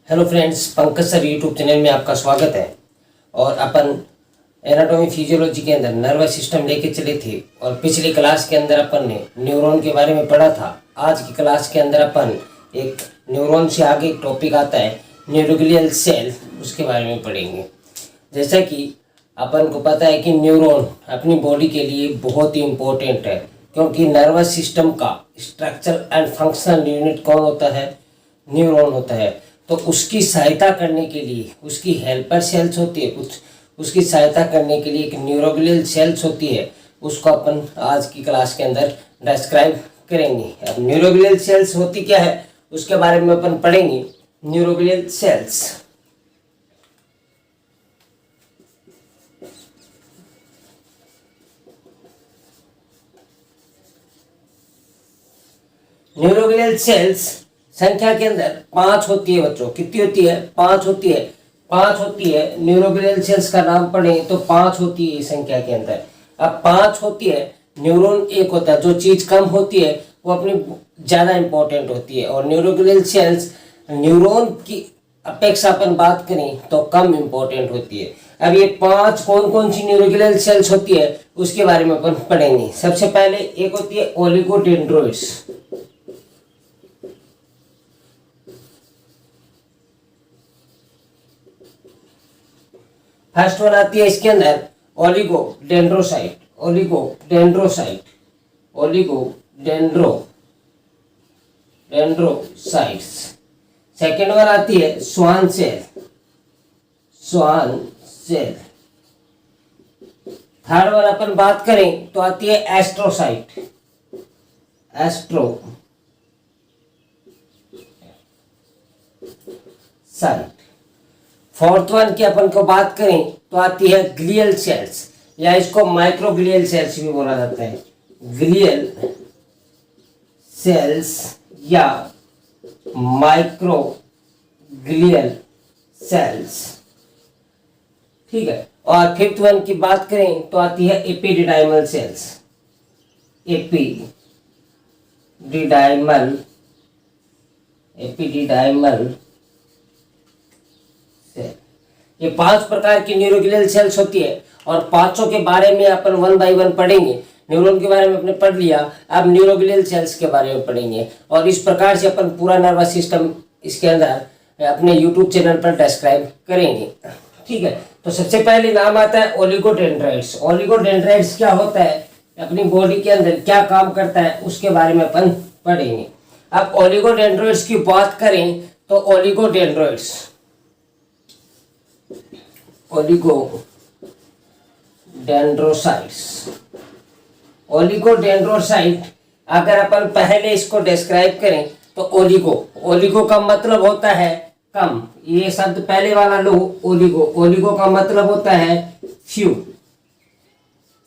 Hello friends, Pankaj sir YouTube channel में आपका स्वागत है। और अपन एनाटॉमी फिजियोलॉजी के अंदर नर्वस सिस्टम लेके चले थे और पिछली क्लास के अंदर अपन ने न्यूरॉन के बारे में पढ़ा था। आज की क्लास के अंदर अपन एक न्यूरॉन से आगे एक टॉपिक आता है न्यूरोग्लियल सेल, उसके बारे में पढ़ेंगे। जैसा कि अपन को पता है कि न्यूरॉन अपनी बॉडी के लिए बहुत ही इम्पोर्टेंट है, क्योंकि नर्वस सिस्टम का स्ट्रक्चर एंड फंक्शनल यूनिट कौन होता है? न्यूरॉन होता है। तो उसकी सहायता करने के लिए उसकी हेल्पर सेल्स होती है, कुछ उसकी सहायता करने के लिए एक न्यूरोग्लियल सेल्स होती है, उसको अपन आज की क्लास के अंदर डिस्क्राइब करेंगे। अब न्यूरोग्लियल सेल्स होती क्या है उसके बारे में अपन पढ़ेंगे। न्यूरोग्लियल सेल्स न्यूरोग्लियल सेल्स संख्या के अंदर 5 होती है बच्चों। कितनी होती है? 5 होती है। 5 होती है। न्यूरोग्लियल सेल्स का नाम पढ़ें तो 5 होती है संख्या के अंदर। अब 5 होती है, न्यूरॉन एक होता है। जो चीज़ कम होती है वो अपनी ज़्यादा इंपॉर्टेंट होती है, और न्यूरोग्लियल सेल्स न्यूरॉन की अपेक्षा अपन बात करें तो कम इंपॉर्टेंट होती है। अब ये 5 कौन कौन सी न्यूरोग्लियल सेल्स होती है उसके बारे में अपन पढ़ेंगे। सबसे पहले एक होती है ओलिगोडेंड्रोइड्स। फर्स्ट वन आती है इसके अंदर ओलिगोडेंड्रोसाइट। ओलिगोडेंड्रोसाइट्स। सेकेंड वन आती है स्वान सेल। थर्ड वन अपन बात करें तो आती है एस्ट्रोसाइट। फोर्थ वन की अपन को बात करें तो आती है ग्लियल सेल्स, या इसको माइक्रोग्लियल सेल्स भी बोला जाता है। ग्लियल सेल्स या माइक्रोग्लियल सेल्स, ठीक है। और फिफ्थ वन की बात करें तो आती है एपिडिडाइमल सेल्स। एपिडिडाइमल ये 5 प्रकार की न्यूरोग्लियल सेल्स होती है, और पांचों के बारे में अपन वन बाय वन पढ़ेंगे। न्यूरॉन के बारे में अपने पढ़ लिया, अब न्यूरोग्लियल सेल्स के बारे में पढ़ेंगे। और इस प्रकार से अपन पूरा नर्वस सिस्टम इसके अंदर अपने यूट्यूब चैनल पर डिस्क्राइब करेंगे, ठीक है। तो सबसे पहले नाम आता है ओलिगोडेंड्राइट्स। ओलिगोडेंड्राइट्स क्या होता है, अपनी बॉडी के अंदर क्या काम करता है उसके बारे में अपन पढ़ेंगे। अब ओलिगोडेंड्राइट्स की बात करें तो ओलिगोडेंड्रोसाइट अगर अपन पहले इसको डिस्क्राइब करें तो ओलिगो का मतलब होता है कम। ये शब्द पहले वाला लो, ओलिगो का मतलब होता है फ्यू।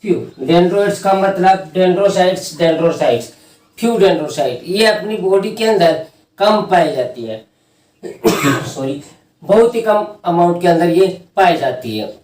डेंड्रोइड्स का मतलब डेंड्रोसाइट्स। फ्यू डेंड्रोसाइट ये अपनी बॉडी के अंदर कम पाई जाती है सॉरी, बहुत ही कम अमाउंट के अंदर ये पाई जाती है।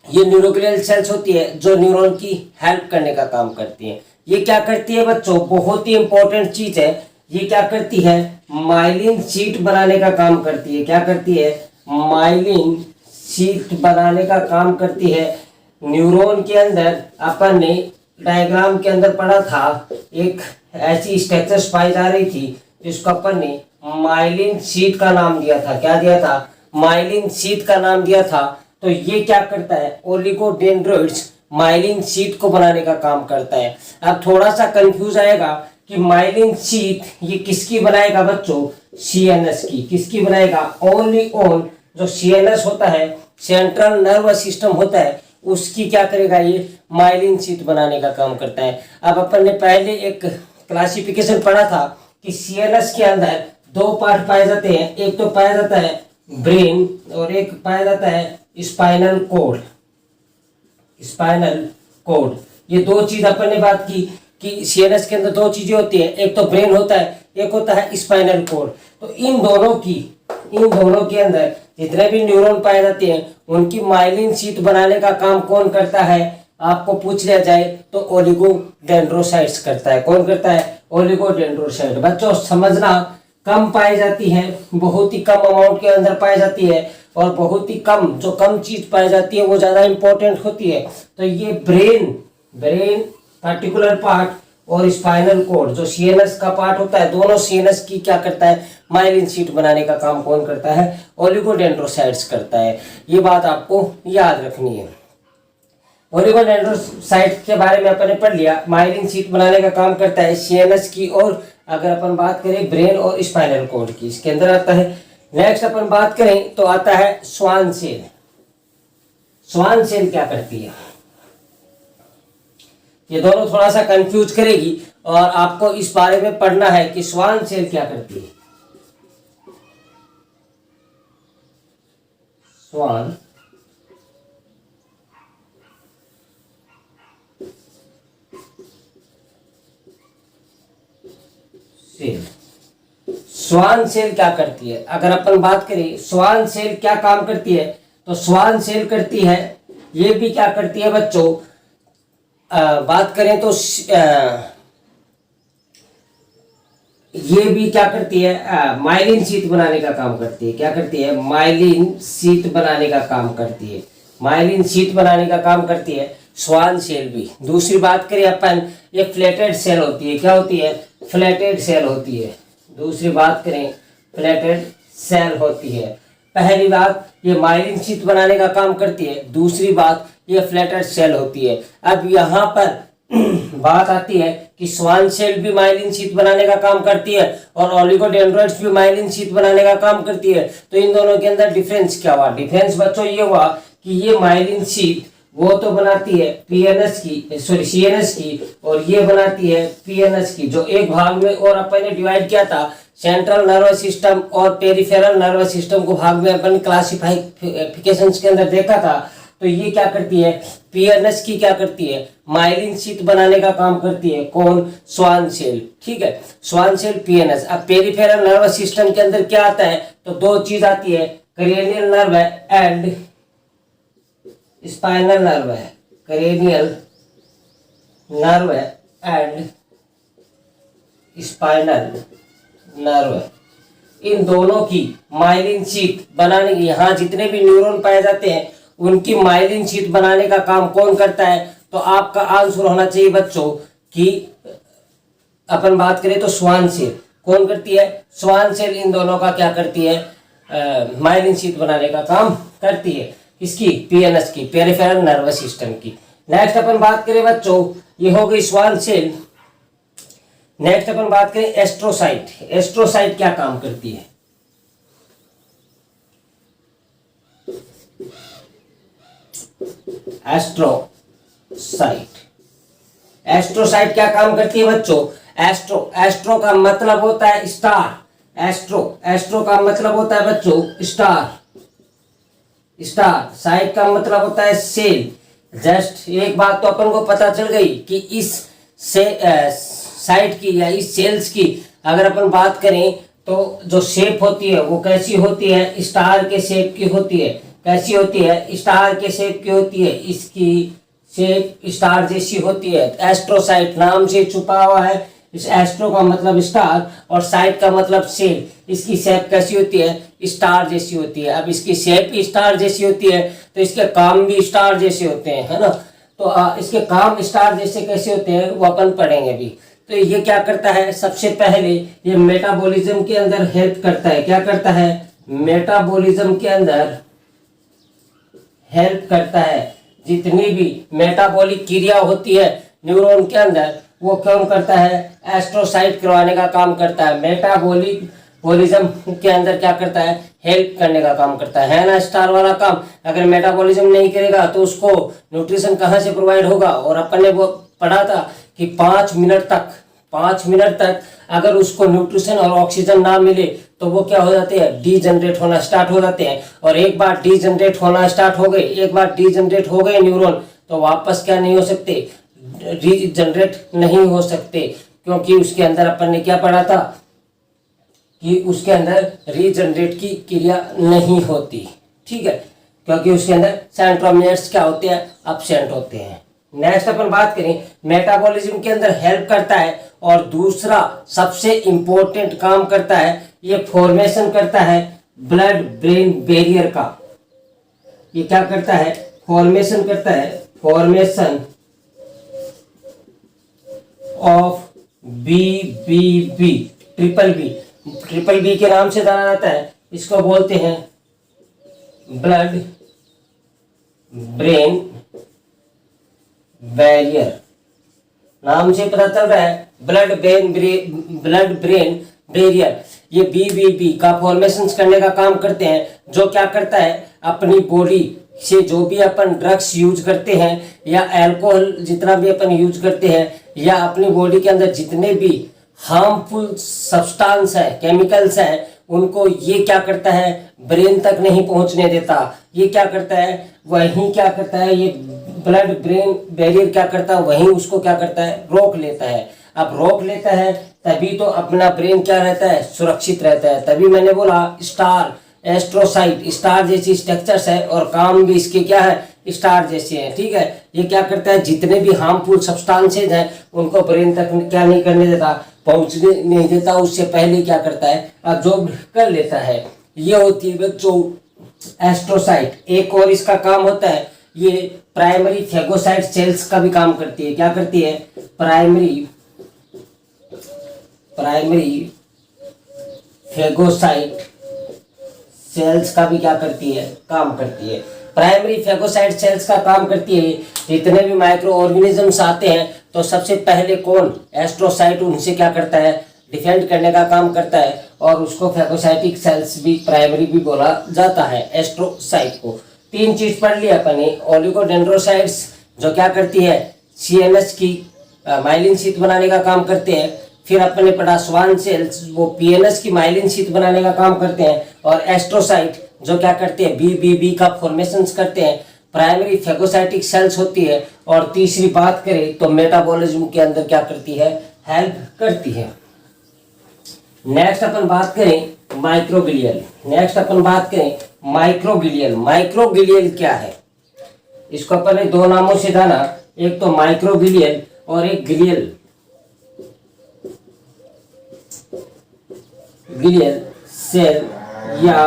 ये न्यूरोग्लियल सेल्स होती है जो न्यूरॉन की हेल्प करने का काम करती है। ये क्या करती है बच्चों, बहुत ही इंपॉर्टेंट चीज है। ये क्या करती है, माइलिन शीट बनाने का काम करती है। क्या करती है? माइलिन शीट बनाने का काम करती है। न्यूरॉन के अंदर अपन ने डायग्राम के अंदर पढ़ा था, एक ऐसी स्ट्रक्चर्स पाई जा रही थी जिसको अपन ने माइलिन शीट का नाम दिया था। क्या दिया था? माइलिन शीट का नाम दिया था। तो ये क्या करता है, ओलिगोडेंड्रोइड्स माइलिन शीट को बनाने का काम करता है। अब थोड़ा सा कंफ्यूज आएगा कि माइलिन शीट ये किसकी बनाएगा बच्चों? सीएनएस की। किसकी बनाएगा? ओनली ऑन जो सीएनएस होता है, सेंट्रल नर्वस सिस्टम होता है, उसकी क्या करेगा, ये माइलिन शीट बनाने का काम करता है। अब अपन ने पहले एक क्लासिफिकेशन पढ़ा था कि सीएनएस के अंदर 2 पार्ट पाए जाते हैं। एक तो पाया जाता है ब्रेन और एक पाया जाता है स्पाइनल कोड। ये 2 चीज अपन ने बात की कि सीएनएस के अंदर 2 चीजें होती है, एक तो ब्रेन होता है, एक होता है स्पाइनल कोड। तो इन दोनों के अंदर जितने भी न्यूरॉन पाए जाते हैं उनकी माइलिन शीट बनाने का काम कौन करता है? आपको पूछ लिया जाए तो ओलिगोडेंड्रोसाइट्स करता है। कौन करता है? ओलिगोडेंड्रोसाइट। बच्चों समझना कम पाई जाती है, बहुत ही कम अमाउंट के अंदर पाई जाती है, और बहुत ही कम, जो कम चीज पाई जाती है वो ज्यादा इंपॉर्टेंट होती है। तो ये ब्रेन पर्टिकुलर पार्ट और स्पाइनल कॉर्ड जो सीएनएस का पार्ट होता है, दोनों सीएनएस की क्या करता है, माइलिन शीट बनाने का काम कौन करता है, ओलिगोडेंड्रोसाइट्स करता है। ये बात आपको याद रखनी है। ओलिगोडेंड्रोसाइट के बारे में अपन ने पढ़ लिया, माइलिन शीट बनाने का काम करता है सीएनएस की, और अगर अपन बात करें ब्रेन और स्पाइनल कॉर्ड की, इसके अंदर आता है। नेक्स्ट अपन बात करें तो आता है स्वान सेल। स्वान सेल क्या करती है, ये दोनों थोड़ा सा कंफ्यूज करेगी, और आपको इस बारे में पढ़ना है कि स्वान सेल क्या करती है। स्वान सेल, स्वान सेल क्या करती है, अगर अपन बात करें स्वान सेल क्या काम करती है, तो स्वान सेल करती है, ये भी क्या करती है बच्चों, बात करें तो ये भी क्या करती है, माइलिन शीट बनाने का काम करती है। क्या करती है, माइलिन शीट बनाने का काम करती है। माइलिन शीट बनाने का काम करती है स्वान सेल भी। दूसरी बात करें अपन, ये फ्लैटेड सेल होती है। क्या होती है, फ्लैटेड सेल होती है। दूसरी बात करें, फ्लैटेड सेल होती है। पहली बात, ये माइलिन शीट बनाने का काम करती है। दूसरी बात, ये फ्लैटेड सेल होती है। अब यहाँ पर बात आती है कि स्वान सेल भी माइलिन शीट बनाने का काम करती है, और ओलिगोडेंड्रोइड्स भी माइलिन शीट बनाने का काम करती है। तो इन दोनों के अंदर डिफरेंस क्या हुआ, डिफरेंस बच्चों ये हुआ कि ये माइलिन शीट वो तो बनाती है पीएनएस की, सॉरी सीएनएस की, और ये बनाती है पीएनएस की, जो एक भाग में और अपन ने डिवाइड किया था, सेंट्रल नर्वस सिस्टम और पेरिफेरल नर्वस सिस्टम को भाग में अपन क्लासिफिकेशंस के अंदर देखा था। तो ये क्या करती है, पीएनएस की क्या करती है, माइलिन शीट बनाने का काम करती है। कौन, स्वान सेल। ठीक है, स्वान सेल, पीएनएस। अब पेरिफेरल नर्वस सिस्टम के अंदर क्या आता है, तो दो चीज आती है, cranial nerve and spinal nerve है। Cranial nerve and spinal nerve, इन दोनों की माइलिन शीट बनाने की, यहाँ जितने भी न्यूरॉन पाए जाते हैं उनकी माइलिन शीट बनाने का काम कौन करता है। तो आपका आंसर होना चाहिए बच्चों कि अपन बात करें तो स्वान सेल कौन करती है, स्वान सेल इन दोनों का क्या करती है, माइलिन शीट बनाने का काम करती है। इसकी, पीएनएस की, पेरिफेरल नर्वस सिस्टम की। नेक्स्ट अपन बात करें बच्चों, ये हो गई स्वान सेल। नेक्स्ट अपन बात करें एस्ट्रोसाइट। एस्ट्रोसाइट क्या काम करती है, एस्ट्रोसाइट। एस्ट्रोसाइट क्या काम करती है बच्चों, एस्ट्रो का मतलब होता है स्टार। एस्ट्रो का मतलब होता है बच्चों स्टार। साइट का मतलब होता है सेल। जस्ट एक बात तो अपन को पता चल गई कि इस साइट की या इस सेल्स की अगर अपन बात करें तो जो शेप होती है वो कैसी होती है, स्टार के शेप की होती है। कैसी होती है, स्टार के शेप की होती है। इसकी शेप स्टार जैसी होती है। एस्ट्रोसाइट नाम से छुपा हुआ है। इस एस्ट्रो का मतलब स्टार और साइट का मतलब सेल। इसकी शेप कैसी होती है, स्टार जैसी होती है। अब इसकी शेप स्टार जैसी होती है तो इसके काम भी स्टार जैसे होते हैं, है ना। तो इसके काम स्टार जैसे कैसे होते हैं वो अपन पढ़ेंगे अभी। तो ये क्या करता है, सबसे पहले ये मेटाबॉलिज्म के अंदर हेल्प करता है। क्या करता है, मेटाबॉलिज्म के अंदर हेल्प करता है। जितनी भी मेटाबॉलिक क्रिया होती है न्यूरॉन के अंदर वो कौन करता है, एस्ट्रोसाइट करवाने का काम करता है। मेटाबॉलिज्म के अंदर क्या करता है, हेल्प करने का काम करता है ना, स्टार वाला काम। अगर मेटाबॉलिज्म नहीं करेगा तो उसको न्यूट्रिशन कहाँ से प्रोवाइड होगा। और अपन ने वो पढ़ा था कि 5 मिनट तक अगर उसको न्यूट्रिशन और ऑक्सीजन ना मिले तो वो क्या हो जाते हैं, डीजनरेट होना स्टार्ट हो जाते हैं। और एक बार डीजनरेट होना स्टार्ट हो गए न्यूरॉन तो वापस क्या नहीं हो सकते, रीजनरेट नहीं हो सकते। क्योंकि उसके अंदर अपन ने क्या पढ़ा था कि उसके अंदर रीजनरेट की क्रिया नहीं होती। ठीक है, क्योंकि उसके अंदर सेंट्रोमियर्स क्या होते हैं, एब्सेंट होते हैं। नेक्स्ट अपन बात करें, मेटाबॉलिज्म के अंदर हेल्प करता है। और दूसरा सबसे इंपॉर्टेंट काम करता है ये फॉर्मेशन करता है ब्लड ब्रेन बैरियर का। ये क्या करता है? फॉर्मेशन करता है, formation of BBB, triple B के नाम से जाना जाता है। इसको बोलते हैं ब्लड ब्रेन बैरियर। नाम से पता चल रहा है ब्लड ब्रेन बैरियर। ये BBB का फॉर्मेशन करने का काम करते हैं, जो क्या करता है अपनी बॉडी से जो भी अपन ड्रग्स यूज करते हैं या अल्कोहल जितना भी अपन यूज करते हैं या अपनी बॉडी के अंदर जितने भी हार्मफुल सब्सटेंस है, केमिकल्स हैं, उनको ये क्या करता है ब्रेन तक नहीं पहुंचने देता। ये क्या करता है, वहीं क्या करता है, ये ब्लड ब्रेन बैरियर क्या करता है, वहीं उसको क्या करता है रोक लेता है। अब रोक लेता है तभी तो अपना ब्रेन क्या रहता है, सुरक्षित रहता है। तभी मैंने बोला स्टार एस्ट्रोसाइट स्टार जैसी स्ट्रक्चर्स है और काम भी इसके क्या है स्टार जैसे हैं। ठीक है, ये क्या करता है जितने भी हार्मफुल सब्सटेंसेज हैं उनको ब्रेन तक क्या नहीं करने देता, पहुंचने नहीं देता। उससे पहले क्या करता है अब्जॉर्ब कर लेता है। ये होती है बच्चों एस्ट्रोसाइट। एक और इसका काम होता है, ये प्राइमरी फेगोसाइट सेल्स का भी काम करती है। क्या करती है? प्राइमरी फेगोसाइट सेल्स का भी क्या करती है, काम करती है। प्राइमरी फेगोसाइट सेल्स का काम करती है। जितने भी माइक्रो ऑर्गेनिजम्स आते हैं तो सबसे पहले कौन, एस्ट्रोसाइट, उनसे क्या करता है डिफेंड करने का काम करता है और उसको फेगोसाइटिक सेल्स भी प्राइमरी भी बोला जाता है एस्ट्रोसाइट को। तीन चीज पढ़ लिया अपन ने। ओलिगोडेंड्रोसाइट्स जो क्या करती है CNS की माइलिन शीट बनाने का काम करते हैं। फिर अपन ने पढ़ा स्वान सेल्स, वो PNS की माइलिन शीट बनाने का काम करते हैं। और एस्ट्रोसाइट जो क्या करते हैं BBB का फॉर्मेशन करते हैं। प्राइमरी फेगोसाइटिक सेल्स होती है। और तीसरी बात करें तो मेटाबॉलिज्म के अंदर क्या करती है, हेल्प करती है। नेक्स्ट अपन बात करें माइक्रोग्लियल। माइक्रोग्लियल क्या है? इसको अपन ने दो नामों से जाना, एक तो माइक्रोग्लियल और एक ग्लियल सेल या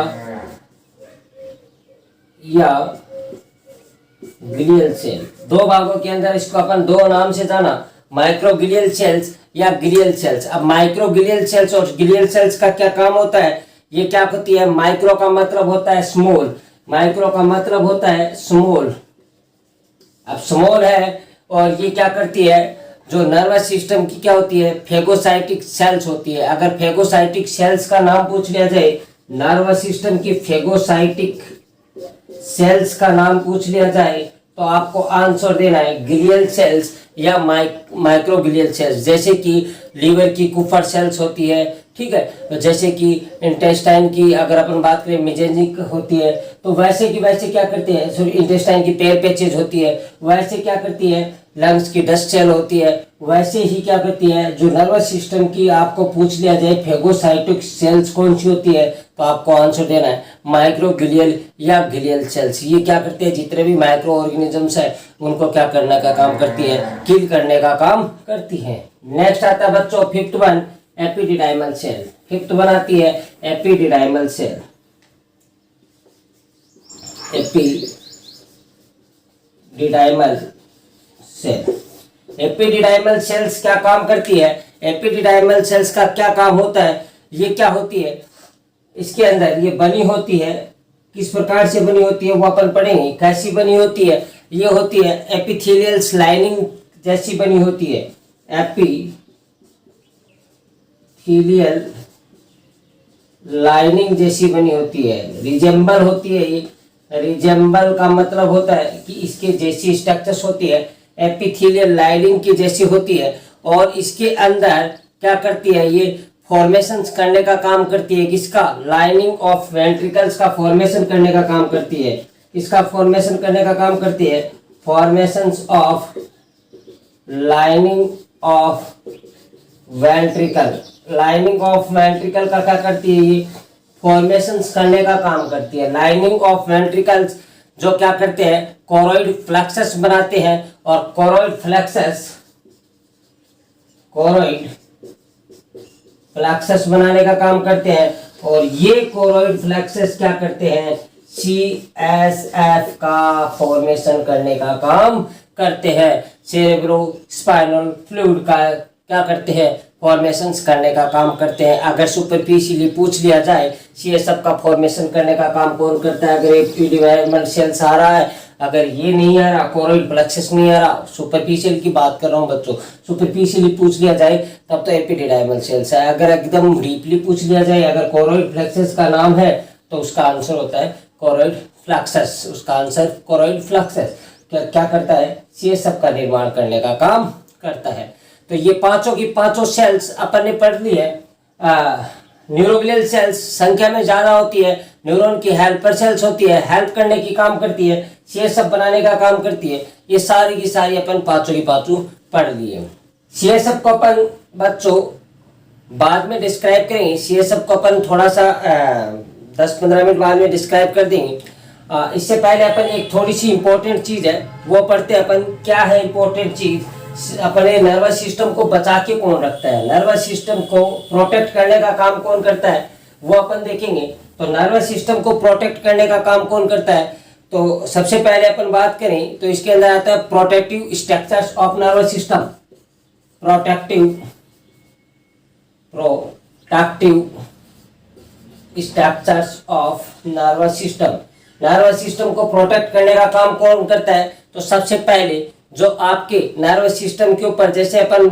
ग्लियल सेल। दो भागों के अंदर इसको अपन दो नाम से जाना, माइक्रोग्लियल सेल्स या ग्लियल सेल्स। अब माइक्रोग्लियल सेल्स और ग्लियल सेल्स का क्या काम होता है? ये क्या होती है, माइक्रो का मतलब होता है स्मॉल, अब स्मॉल है और ये क्या करती है, जो नर्वस सिस्टम की क्या होती है, फेगोसाइटिक सेल्स होती है। अगर फेगोसाइटिक सेल्स का नाम पूछ लिया जाए, नर्वस सिस्टम की फेगोसाइटिक सेल्स का नाम पूछ लिया जाए तो आपको आंसर देना है ग्लियल सेल्स या माइक्रोग्लियल सेल्स। जैसे कि लीवर की कुफर सेल्स होती है, ठीक है, जैसे कि इंटेस्टाइन की अगर अपन बात करें मेजेंजिक होती है, तो वैसे की वैसे क्या करते हैं, सॉरी इंटेस्टाइन की पेयर पैचेज होती है, वैसे क्या करती है लंग्स की डस्ट सेल होती है, वैसे ही क्या करती है जो नर्वस सिस्टम की आपको पूछ लिया जाए फेगोसाइटिक सेल्स कौन सी होती है तो आपको आंसर देना है माइक्रोग्लियल या ग्लियल सेल्स। ये क्या करते हैं जितने भी माइक्रो ऑर्गेनिजम्स है उनको क्या करने का काम करती है, किल करने का काम करती है। नेक्स्ट आता है बच्चों fifth one epididymal cell. Fifth one आती है एपिडिडाइमल सेल। एपिडिडाइमल सेल्स क्या काम करती है, एपिडिडाइमल सेल्स का क्या काम होता है, ये क्या होती है, इसके अंदर ये बनी होती है, किस प्रकार से बनी होती है वो अपन पढ़ेंगे। कैसी बनी होती है, ये होती है एपिथेलियल लाइनिंग जैसी बनी होती है, एपिथेलियल लाइनिंग जैसी बनी होती है, रिजेंबल होती है। ये रिजेंबल का मतलब होता है कि इसके जैसी स्ट्रक्चर्स होती है, एपिथेलियल लाइनिंग की जैसी होती है। और इसके अंदर क्या करती है, ये फॉर्मेशंस करने का काम करती है, किसका, लाइनिंग ऑफ वेंट्रिकल्स का फॉर्मेशन करने का काम करती है। इसका फॉर्मेशन करने का काम करती है, formations of lining of ventricle. Lining of ventricle का क्या करती है, ये फॉर्मेशंस करने का काम करती है। लाइनिंग ऑफ वेंट्रिकल्स जो क्या करते हैं कोरोइड फ्लेक्सस बनाते हैं और कोरोइड फ्लेक्सस बनाने का काम करते हैं। और ये कोरोइड फ्लेक्सस क्या करते हैं, CSF का फॉर्मेशन करने का काम करते हैं। सेरेब्रो स्पाइनल फ्लूइड का क्या करते हैं, फॉर्मेशंस करने का काम करते हैं। अगर सुपरफिशियली पूछ लिया जाए CSF का फॉर्मेशन करने का काम कौन करता है, अगर एपिडेर्मल सेल्स आ रहा है, अगर ये नहीं आ रहा, कोरोइड फ्लेक्सस नहीं आ रहा, सुपरफिशियल की बात कर रहा हूँ बच्चों, सुपरफिशियली पूछ लिया जाए तब तो एपिडेर्मल सेल्स है। अगर एकदम डीपली पूछ लिया जाए, अगर कोरोइड फ्लेक्सस का नाम है तो उसका आंसर होता है कोरोइड फ्लेक्सस, उसका आंसर कोरोइड फ्लेक्सस क्या करता है, CSF का निर्माण करने का काम करता है। तो ये पांचों की पांचों सेल्स अपन ने पढ़ ली है। न्यूरोग्लियल सेल्स संख्या में ज्यादा होती है, न्यूरॉन की हेल्पर सेल्स होती है, हेल्प करने की काम करती है, CSF बनाने का काम करती है। ये सारी की सारी अपन पांचों की पांचों पढ़ लिए। CSF को अपन बच्चों बाद में डिस्क्राइब करेंगे, CSF को अपन थोड़ा सा 10-15 मिनट बाद में डिस्क्राइब कर देंगे। इससे पहले अपन एक थोड़ी सी इंपॉर्टेंट चीज है वो पढ़ते हैं अपन। क्या है इंपॉर्टेंट चीज, अपने नर्वस सिस्टम को बचा के कौन रखता है, नर्वस सिस्टम को प्रोटेक्ट करने का काम कौन करता है, वो अपन देखेंगे। तो नर्वस सिस्टम को प्रोटेक्ट करने का काम कौन करता है, तो सबसे पहले अपन बात करें तो इसके अंदर आता है protective structures of nervous system. Protective structures of nervous system. Nervous system को प्रोटेक्ट करने का काम कौन करता है, तो सबसे पहले जो आपके नर्वस सिस्टम के ऊपर, जैसे अपन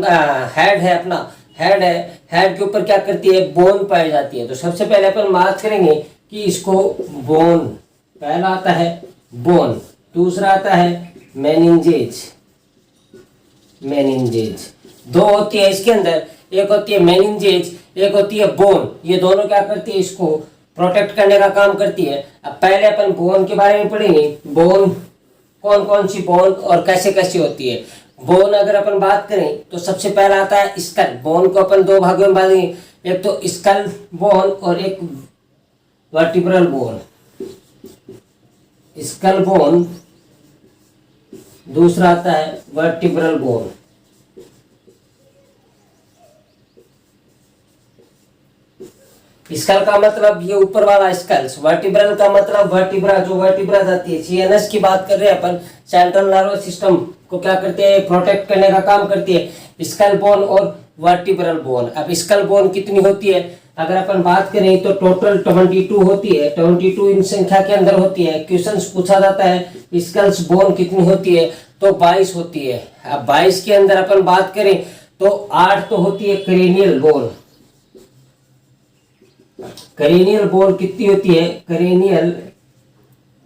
हेड है, अपना हेड है, हेड के ऊपर क्या करती है, बोन पाई जाती है। तो सबसे पहले अपन बात करेंगे कि इसको बोन, पहला आता है बोन, दूसरा आता है मेनिंजेज। मेनिंजेज दो होती है इसके अंदर, एक होती है मेनिंजेज, एक होती है बोन। ये दोनों क्या करती है, इसको प्रोटेक्ट करने का काम करती है। अब पहले अपन बोन के बारे में पढ़ेंगे। बोन, कौन कौन सी बोन और कैसे कैसे होती है। बोन अगर अपन बात करें तो सबसे पहला आता है स्कल। बोन को अपन दो भागों में बांटेंगे, एक तो स्कल बोन और एक वर्टिब्रल बोन। स्कल बोन, दूसरा आता है वर्टिब्रल बोन। स्कल का मतलब ये ऊपर वाला स्कल्स, वर्टिब्रल का मतलब वर्टिब्रा, जो वर्टिब्रा जाती है। CNS की बात कर रहे हैं अपन, सेंट्रल नर्वस सिस्टम को क्या करते हैं, प्रोटेक्ट करने का काम करती है स्कल बोन और वर्टिब्रल बोन। अब स्कल बोन कितनी होती है, अगर अपन बात करें तो टोटल 22 होती है, 22 इन संख्या के अंदर होती है। क्वेश्चंस पूछा जाता है स्कल्स बोन कितनी होती है, तो 22 होती है। अब 22 के अंदर अपन बात करें तो 8 तो होती है क्रेनियल बोन। क्रेनियल बोन कितनी होती है, क्रेनियल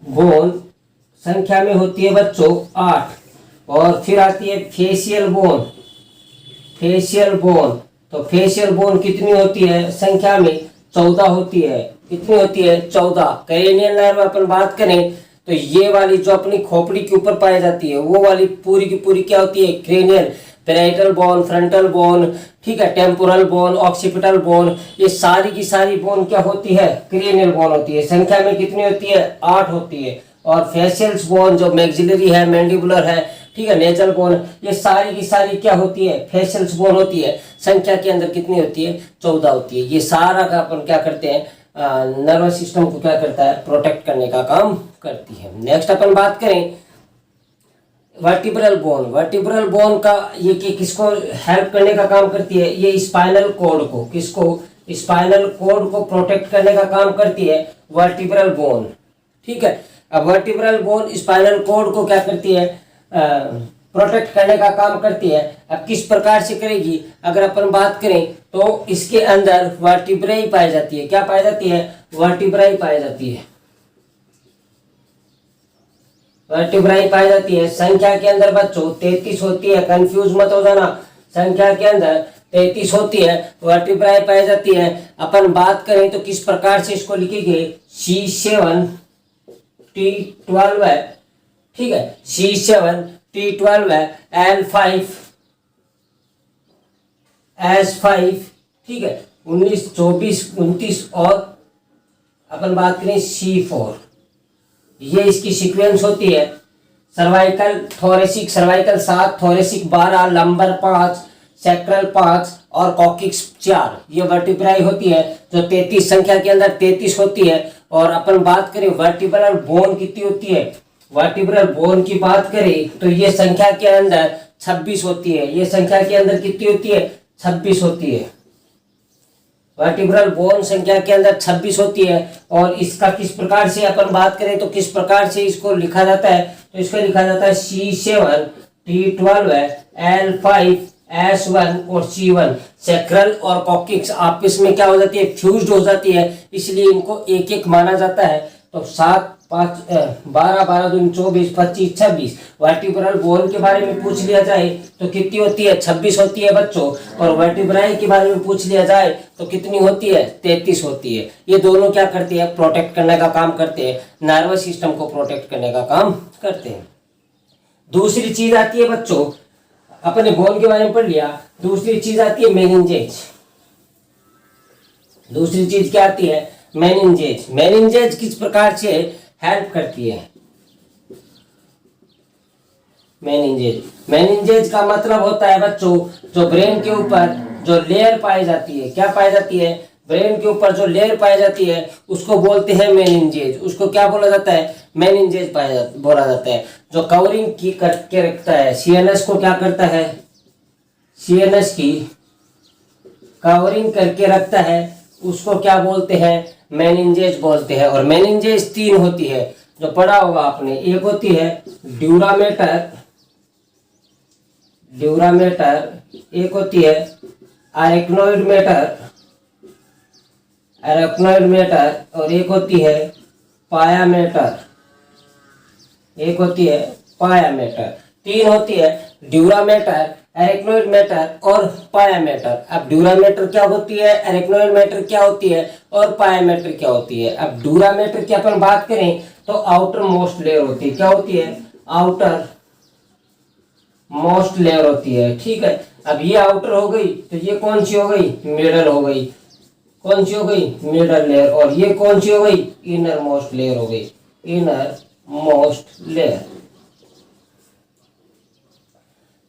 बोन संख्या में होती है बच्चों 8। और फिर आती है फेशियल बोन। फेशियल बोन, तो फेशियल बोन कितनी होती है, संख्या में 14 होती है। कितनी होती है, 14। क्रेनियल नर्व अपन बात करें तो ये वाली जो अपनी खोपड़ी के ऊपर पाई जाती है, वो वाली पूरी की पूरी क्या होती है, cranial. Parietal bone, frontal bone, ठीक है, टेम्पोरल बोन, ऑक्सीपिटल बोन, ये सारी की सारी बोन क्या होती है, क्रेनियल बोन होती है। संख्या में कितनी होती है, 8 होती है। और फेशियल्स बोन जो मैक्सिलरी है, मैंडिबुलर है, ठीक है, नेजल बोन, ये सारी की सारी क्या होती है, फेशियल्स बोन होती है। संख्या के अंदर कितनी होती है, 14 होती है। ये सारा का अपन क्या करते हैं, नर्वस सिस्टम को क्या करता है, प्रोटेक्ट करने का काम करती है। नेक्स्ट अपन बात करें वर्टिब्रल बोन। वर्टिब्रल बोन का ये किसको हेल्प करने का काम करती है, ये स्पाइनल कॉर्ड को, किसको, स्पाइनल कॉर्ड को प्रोटेक्ट करने का काम करती है वर्टिब्रल बोन, ठीक है। अब वर्टिब्रल बोन स्पाइनल कॉर्ड को क्या करती है, प्रोटेक्ट करने का काम करती है। अब किस प्रकार से करेगी, अगर अपन बात करें तो इसके अंदर वर्टिब्राई पाई जाती है। क्या पाई जाती है, वर्टिब्राई पाई जाती है। वर्टिब्राई पाई जाती है। संख्या के अंदर बच्चों 33 होती है, कंफ्यूज मत हो जाना। संख्या के अंदर 33 होती है, वर्टिब्राई पाई जाती है। अपन बात करें तो किस प्रकार से इसको लिखेंगे, C7T12 है, ठीक है, C7T12 है, L5 S5, ठीक है, 19, 24, 29 और अपन बात करें C4। ये इसकी सीक्वेंस होती है। Cervical thoracic, cervical 7, thoracic 12, lumbar 5, sacral 5 और कॉकिक्स 4 ये वर्टिब्राई होती है, जो 33 संख्या के अंदर 33 होती है। और अपन बात करें वर्टिब्रल बोन कितनी होती है, वर्टिब्रल बोन की बात करें तो ये संख्या के अंदर 26 होती है। ये संख्या के अंदर कितनी होती है, 26 होती है। वर्टिब्रल बोन संख्या के अंदर 26 होती है। और इसका किस प्रकार से अपन बात करें तो किस प्रकार से इसको लिखा जाता है, तो इसको लिखा जाता है C7 T12 L5 S1 और C1। सैक्रल और कॉकिक्स आपस में क्या हो जाती है, फ्यूज्ड हो जाती है, इसलिए इनको एक एक माना जाता है। तो 7 5 12 12 दूनी 24 25 26। वर्टिब्रल बोन के बारे में पूछ लिया जाए तो कितनी होती है, 26 होती है बच्चों। और वर्टिब्राई के बारे में पूछ लिया जाए तो कितनी होती है, 33 होती है। ये दोनों क्या करते हैं, प्रोटेक्ट करने का काम करते हैं, नर्वस सिस्टम को प्रोटेक्ट करने का काम करते हैं। दूसरी चीज आती है बच्चों, अपने बोन के बारे में पढ़ लिया, दूसरी चीज आती है मेनिंजेज। दूसरी चीज क्या आती है, मेनिंजेज। मेनिंजेज किस प्रकार से हेल्प करती है, मेनिंजेज का मतलब होता है बच्चों, जो ब्रेन के ऊपर जो लेयर पाई जाती है, क्या पाई जाती है, ब्रेन के ऊपर जो लेयर पाई जाती है उसको बोलते हैं मेनिंजेज। उसको क्या बोला जाता है, मेनिंजेज बोला जाता है। जो कवरिंग की करके रखता है, सीएनएस को क्या करता है, सीएनएस की कवरिंग करके रखता है, उसको क्या बोलते हैं, मेनिंजेज बोलते हैं। और मेनिंजेज 3 होती है, जो पढ़ा होगा आपने। एक होती है ड्यूरामेटर, एक होती है अरेक्नोइड मैटर, और एक होती है पायामेटर, तीन होती है ड्यूरामेटर, एरेक्नोइड मैटर और पायामेटर। अब ड्यूरामेटर क्या होती है, एरेक्नोइड मैटर क्या होती है और पायामेटर क्या होती है। अब ड्यूरामेटर की अपन बात करें तो आउटर मोस्ट लेयर होती है, क्या होती है, आउटर मोस्ट लेयर होती है, ठीक है। अब ये आउटर हो गई तो ये कौन सी हो गई, मिडल हो गई, कौन सी हो गई, मिडल लेयर। और ये कौन सी हो गई, इनर मोस्ट लेयर हो गई, इनर मोस्ट लेयर।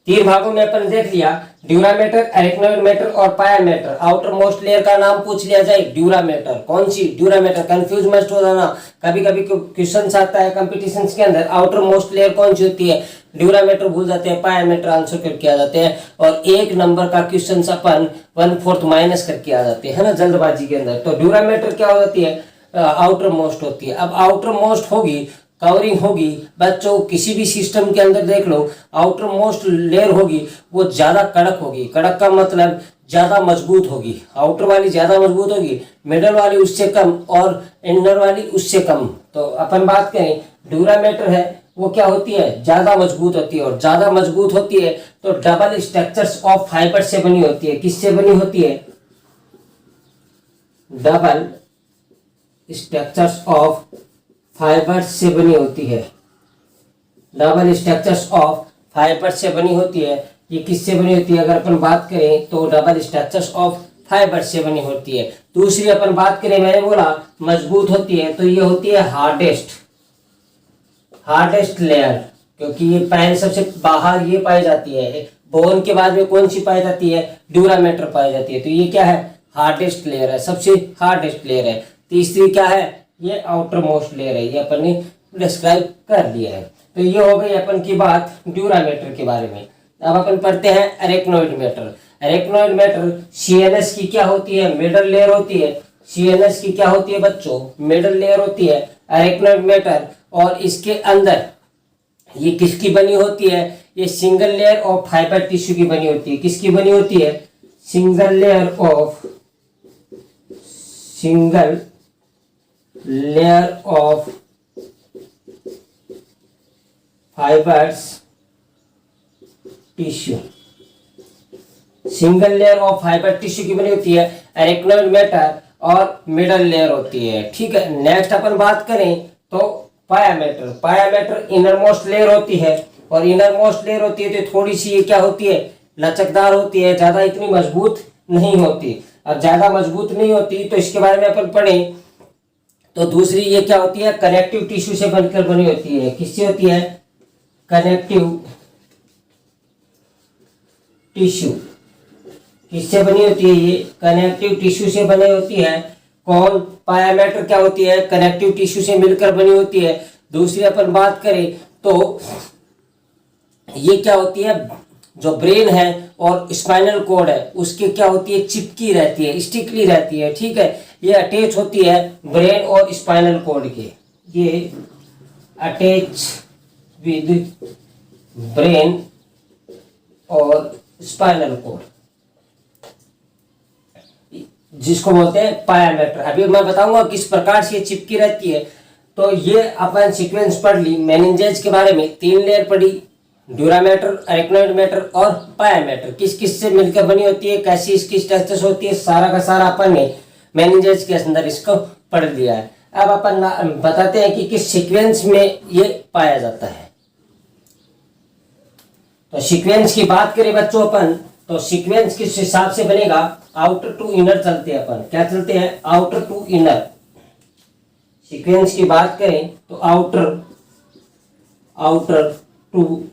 3 भागों में अपन देख लिया, ड्यूरामेटर, एरेक्नोइड मैटर और पायामेटर। आउटर मोस्ट लेयर का नाम पूछ लिया जाए, ड्यूरामेटर। कौन सी, ड्यूरामेटर। कंफ्यूज मत हो जाना, कभी कभी क्वेश्चन आता है कंपटीशंस के अंदर, आउटर मोस्ट लेयर कौन सी होती है, ड्यूरामेटर भूल जाते हैं, पायामेटर आंसर करके आ जाते हैं। और 1 नंबर का क्वेश्चन अपन 1/4 माइनस करके आ जाते हैं ना जल्दबाजी के अंदर। तो ड्यूरामेटर क्या हो जाती है, आउटर मोस्ट होती है। अब आउटर मोस्ट होगी, कवरिंग होगी बच्चों, किसी भी सिस्टम के अंदर देख लो, आउटर मोस्ट लेयर होगी वो ज्यादा कड़क होगी। कड़क का मतलब ज्यादा मजबूत होगी, आउटर वाली ज्यादा मजबूत होगी, मिडल वाली उससे कम और इनर वाली उससे कम। तो अपन बात करें ड्यूरामेटर है वो क्या होती है, ज्यादा मजबूत होती है। और ज्यादा मजबूत होती है तो डबल स्ट्रक्चर्स ऑफ फाइबर से बनी होती है। किससे बनी होती है, डबल स्ट्रक्चर्स ऑफ फाइबर से बनी होती है, डबल स्ट्रक्चर्स ऑफ फाइबर से बनी होती है। ये किससे बनी होती है, अगर अपन बात करें तो डबल स्ट्रक्चर्स ऑफ फाइबर से बनी होती है। दूसरी अपन बात करें, मैंने बोला मजबूत होती है, तो ये होती है हार्डेस्ट लेयर, क्योंकि ये पहले सबसे बाहर ये पाई जाती है। बोन के बाद में कौन सी पाई जाती है, ड्यूरामेटर पाई जाती है। तो ये क्या है, हार्डेस्ट लेयर है, सबसे हार्डेस्ट लेयर है। तीसरी क्या है, ये आउटर मोस्ट लेयर है, ये अपन ने डिस्क्राइब कर दिया है। तो ये हो गई अपन की बात ड्यूरामेटर के बारे में। अब अपन पढ़ते हैं arachnoid matter. Arachnoid matter CNS की क्या होती है, मिडल लेयर होती है। सीएनएस की क्या होती है बच्चों, मिडल लेयर होती है अरेक्नोइड मैटर। और इसके अंदर ये किसकी बनी होती है, ये single layer of fibre tissue की बनी होती है। किसकी बनी होती है, single layer of fibres tissue, single layer of fibre tissue की बनी होती है अरेक्नोइड मैटर और मिडल लेयर होती है, ठीक है। नेक्स्ट अपन बात करें तो पायामेटर इनर मोस्ट लेयर होती है। और इनर मोस्ट लेयर होती है तो थोड़ी सी ये क्या होती है, लचकदार होती है, ज्यादा इतनी मजबूत नहीं होती। अब ज्यादा मजबूत नहीं होती तो इसके बारे में अपन पढ़ें तो दूसरी ये क्या होती है, कनेक्टिव टिश्यू से बनकर बनी होती है। किससे होती है, कनेक्टिव टिश्यू। किससे बनी होती है? ये कनेक्टिव टिश्यू से बनी होती है। कौन? पाया मैटर क्या होती है? कनेक्टिव टिश्यू से मिलकर बनी होती है। दूसरी अपन बात करें तो ये क्या होती है? जो ब्रेन है और स्पाइनल कोड है उसके क्या होती है? चिपकी रहती है, स्टिकली रहती है, ठीक है। ये अटैच होती है ब्रेन और स्पाइनल कोड के, ये अटैच विद ब्रेन और स्पाइनल कोड, जिसको बोलते हैं पाया मैटर। अभी मैं बताऊंगा किस प्रकार से ये चिपकी रहती है। तो ये अपन सीक्वेंस पढ़ ली मेनिंजेज के बारे में, 3 लेयर पढ़ी, ड्यूरा मैटर, अरेक्नोइड मैटर और पाया मैटर। किस किस से मिलकर बनी होती है, कैसी इसकी स्ट्रक्चर होती है, सारा का सारा अपन ने मेनिंजेज के अंदर इसको पढ़ लिया है। अब अपन बताते हैं कि किस सीक्वेंस में ये पाया जाता है। तो सीक्वेंस की बात करें बच्चों अपन, तो सीक्वेंस किस हिसाब से बनेगा? आउटर टू इनर चलते हैं अपन। क्या चलते हैं? Outer to inner. सीक्वेंस की बात करें तो आउटर टू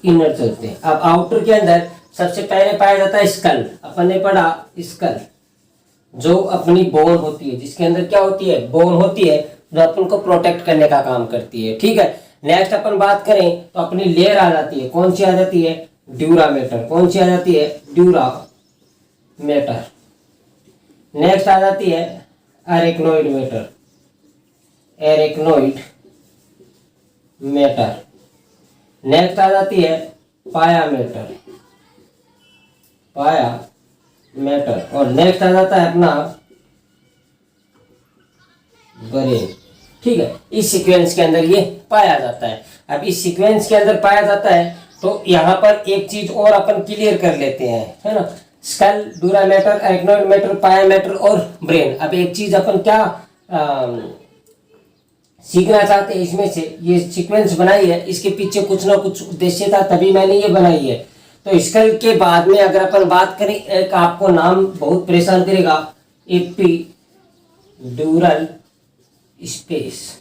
इनर चलते हैं। अब आउटर के अंदर सबसे पहले पाया जाता है स्कल। अपन ने पढ़ा स्कल, जो अपनी बोन होती है, जिसके अंदर क्या होती है? बोन होती है, जो अपन को प्रोटेक्ट करने का काम करती है, ठीक है। नेक्स्ट अपन बात करें तो अपनी लेयर आ जाती है। कौन सी आ जाती है? Dura mater. कौन सी आ जाती है? Dura mater. नेक्स्ट आ जाती है arachnoid matter. Arachnoid matter. Next आ जाती है पाया मैटर। पाया मैटर। और नेक्स्ट आ जाता है अपना ब्रेन, ठीक है। इस सीक्वेंस के अंदर ये पाया जाता है। अब इस सीक्वेंस के अंदर पाया जाता है तो यहाँ पर एक चीज और अपन क्लियर कर लेते हैं, है ना। School, dura mater, arachnoid matter, पाया मैटर और ब्रेन। अब एक चीज अपन क्या सीखना चाहते हैं इसमें से, ये सीक्वेंस बनाई है, इसके पीछे कुछ ना कुछ उद्देश्य था, तभी मैंने ये बनाई है। तो स्कल के बाद में अगर अपन बात करें, एक आपको नाम बहुत परेशान करेगा, एपिड्यूरल स्पेस।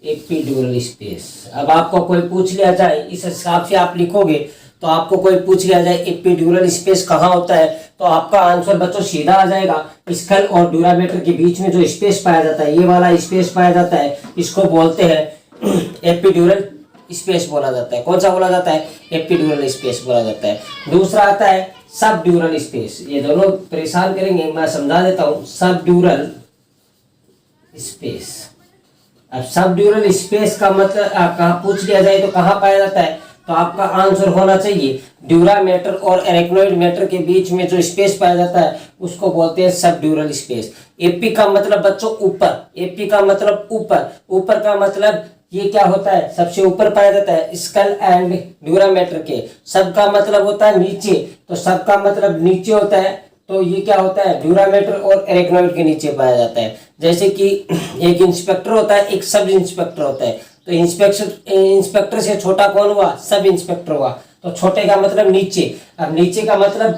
Epidural space. अब आपको कोई पूछ लिया जाए, इस हिसाब से आप लिखोगे, तो आपको कोई पूछ लिया जाए एपिड्यूरल स्पेस कहाँ होता है, तो आपका आंसर बच्चों सीधा आ जाएगा। स्कल और ड्यूरा मैटर के बीच में जो स्पेस पाया जाता है, ये वाला स्पेस पाया जाता है, इसको बोलते हैं एपिड्यूरल स्पेस बोला जाता है। कौन सा बोला जाता है? एपिड्यूरल स्पेस बोला जाता है। दूसरा आता है सब ड्यूरल स्पेस। ये दोनों परेशान करेंगे, मैं समझा देता हूँ। सब ड्यूरल स्पेस। अब सब ड्यूरल स्पेस का मतलब कहाँ पूछ लिया जाए तो कहाँ पाया जाता है, तो आपका आंसर होना चाहिए ड्यूरा मैटर और एरेक्नोइड मैटर के बीच में जो स्पेस पाया जाता है उसको बोलते हैं सब ड्यूरल स्पेस। एपी का मतलब बच्चों ऊपर। एपी का मतलब ऊपर। ऊपर का मतलब ये क्या होता है? सबसे ऊपर पाया जाता है स्कल एंड ड्यूरा मैटर के। सब का मतलब होता है नीचे, तो सब का मतलब नीचे होता है, तो ये क्या होता है? ड्यूरा मैटर और एरेक्नोइड के नीचे पाया जाता है। जैसे कि एक इंस्पेक्टर होता है, एक सब इंस्पेक्टर होता है, तो इंस्पेक्टर से छोटा कौन हुआ? सब इंस्पेक्टर हुआ। तो छोटे का मतलब नीचे। अब नीचे का मतलब